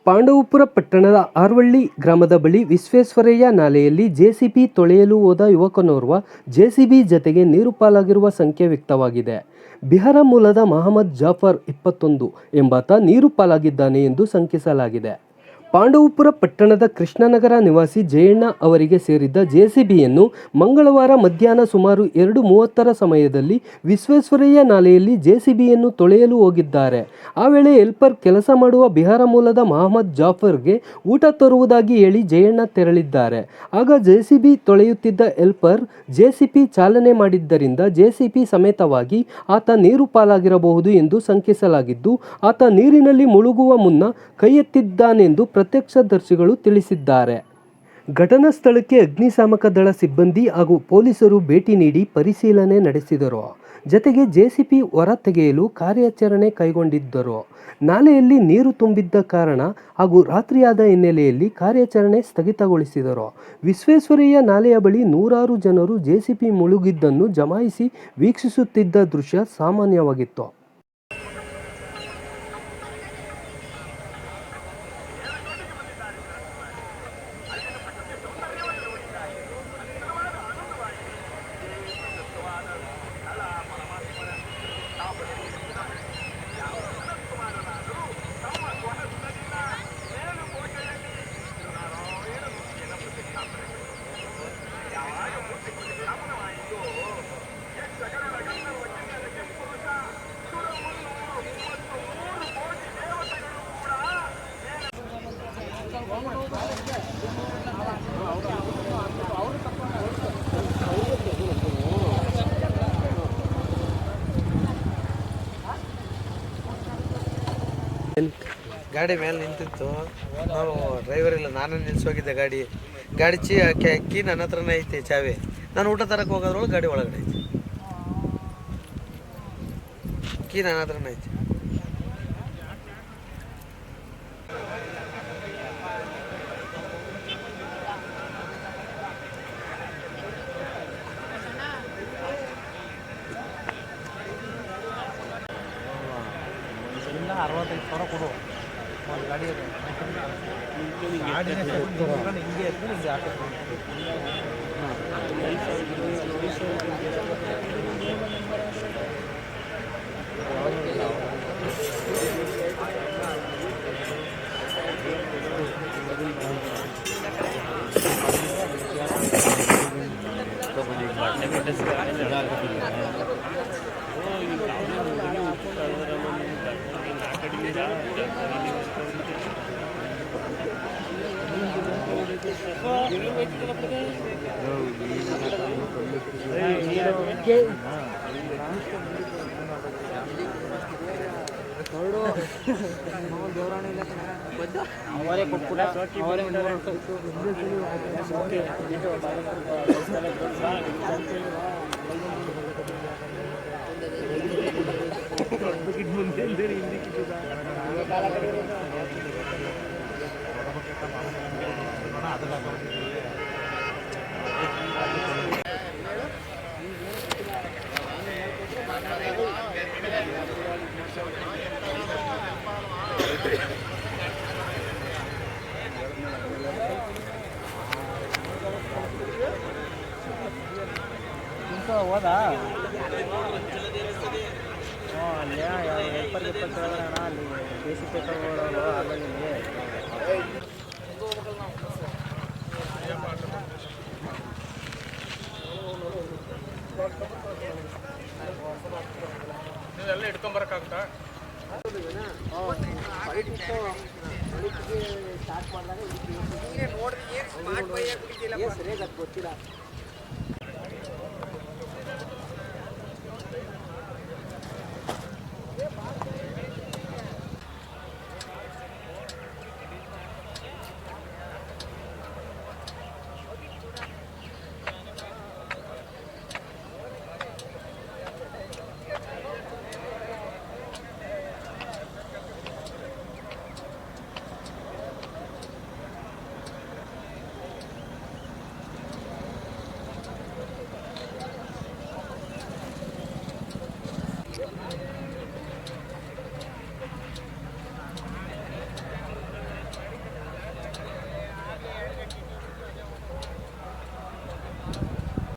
ಪಾಂಡವಪುರ ಪಟ್ಟಣದ ಆರ್ವಳ್ಳಿ ಗ್ರಾಮದ ಬಳಿ ವಿಶ್ವೇಶ್ವರಯ್ಯ ನಾಲೆಯಲ್ಲಿ ಜೆಸಿಬಿ ತೊಳೆಯಲು ಹೋದ ಯುವಕನೋರ್ವ ಜೆಸಿಬಿ ಜತೆಗೆ ನೀರು ಪಾಲಾಗಿರುವ ಸಂಖ್ಯೆ ವ್ಯಕ್ತವಾಗಿದೆ. ಬಿಹಾರ ಮೂಲದ ಮಹಮ್ಮದ್ ಜಾಫರ್ 21 ಎಂಬಾತ ನೀರು ಪಾಲಾಗಿದ್ದಾನೆ ಎಂದು ಶಂಕಿಸಲಾಗಿದೆ. ಪಾಂಡವಪುರ ಪಟ್ಟಣದ ಕೃಷ್ಣನಗರ ನಿವಾಸಿ ಜಯಣ್ಣ ಅವರಿಗೆ ಸೇರಿದ್ದ ಜೆಸಿಬಿಯನ್ನು ಮಂಗಳವಾರ ಮಧ್ಯಾಹ್ನ ಸುಮಾರು 2:30ರ ಸಮಯದಲ್ಲಿ ವಿಶ್ವೇಶ್ವರಯ್ಯ ನಾಲೆಯಲ್ಲಿ ಜೆಸಿಬಿಯನ್ನು ತೊಳೆಯಲು ಹೋಗಿದ್ದಾರೆ. ಆ ವೇಳೆ ಹೆಲ್ಪರ್ ಕೆಲಸ ಮಾಡುವ ಬಿಹಾರ ಮೂಲದ ಮಹಮ್ಮದ್ ಜಾಫರ್ಗೆ ಊಟ ತರುವುದಾಗಿ ಹೇಳಿ ಜಯಣ್ಣ ತೆರಳಿದ್ದಾರೆ. ಆಗ ಜೆಸಿಬಿ ತೊಳೆಯುತ್ತಿದ್ದ ಹೆಲ್ಪರ್ ಜೆಸಿಬಿ ಚಾಲನೆ ಮಾಡಿದ್ದರಿಂದ ಜೆಸಿಬಿ ಸಮೇತವಾಗಿ ಆತ ನೀರು ಪಾಲಾಗಿರಬಹುದು ಎಂದು ಶಂಕಿಸಲಾಗಿದ್ದು, ಆತ ನೀರಿನಲ್ಲಿ ಮುಳುಗುವ ಮುನ್ನ ಕೈ ಎತ್ತಿದ್ದಾನೆಂದು ಪ್ರತ್ಯಕ್ಷದರ್ಶಿಗಳು ತಿಳಿಸಿದ್ದಾರೆ. ಘಟನಾ ಸ್ಥಳಕ್ಕೆ ಅಗ್ನಿಶಾಮಕ ದಳ ಸಿಬ್ಬಂದಿ ಹಾಗೂ ಪೊಲೀಸರು ಭೇಟಿ ನೀಡಿ ಪರಿಶೀಲನೆ ನಡೆಸಿದರು. ಜತೆಗೆ ಜೆಸಿಬಿ ಹೊರ ತೆಗೆಯಲು ಕಾರ್ಯಾಚರಣೆ ಕೈಗೊಂಡಿದ್ದರು. ನಾಲೆಯಲ್ಲಿ ನೀರು ತುಂಬಿದ್ದ ಕಾರಣ ಹಾಗೂ ರಾತ್ರಿಯಾದ ಹಿನ್ನೆಲೆಯಲ್ಲಿ ಕಾರ್ಯಾಚರಣೆ ಸ್ಥಗಿತಗೊಳಿಸಿದರು. ವಿಶ್ವೇಶ್ವರಯ್ಯ ನಾಲೆಯ ಬಳಿ ನೂರಾರು ಜನರು ಜೆಸಿಬಿ ಮುಳುಗಿದ್ದನ್ನು ಜಮಾಯಿಸಿ ವೀಕ್ಷಿಸುತ್ತಿದ್ದ ದೃಶ್ಯ ಸಾಮಾನ್ಯವಾಗಿತ್ತು. ಗಾಡಿ ಮೇಲೆ ನಿಂತಿತ್ತು. ನಾವು ಡ್ರೈವರ್ ಇಲ್ಲ, ನಾನೇ ನಿಲ್ಸೋಗಿದ್ದೆ. ಗಾಡಿ ಕೀ ನನ್ನ ಹತ್ರನೇ ಐತಿ, ಚಾವಿ. ನಾನು ಊಟ ತರಕ್ಕೆ ಹೋಗೋದ್ರೊಳಗೆ ಗಾಡಿ ಒಳಗಡೆ ಐತಿ, ಕೀ ನನ್ನ ಹತ್ರನೇ ಐತಿ. $65,000 ಕೊಡು. ಒಂದು ಗಾಡಿ ಹಿಂಗೆ ಅವರೇ ಕೊಟ್ಬಿಡ ಅವರೇ ಹೋದಾ ಅಲ್ಲೇ ಹೆಲ್ಪರ್ ಅಣ್ಣ, ಅಲ್ಲಿ ಬೇಸಿಕ್ ತಗೊಳ್ಳೋರು ಆಗಲಿ. ನೀವೆಲ್ಲ ಇಟ್ಕೊಂಬರಕ್ಕಾಗುತ್ತಾ? ಸ್ಟಾರ್ಟ್ ಮಾಡಿದಾಗ ಸರಿಯಾಗಿ ಅದು ಗೊತ್ತಿಲ್ಲ.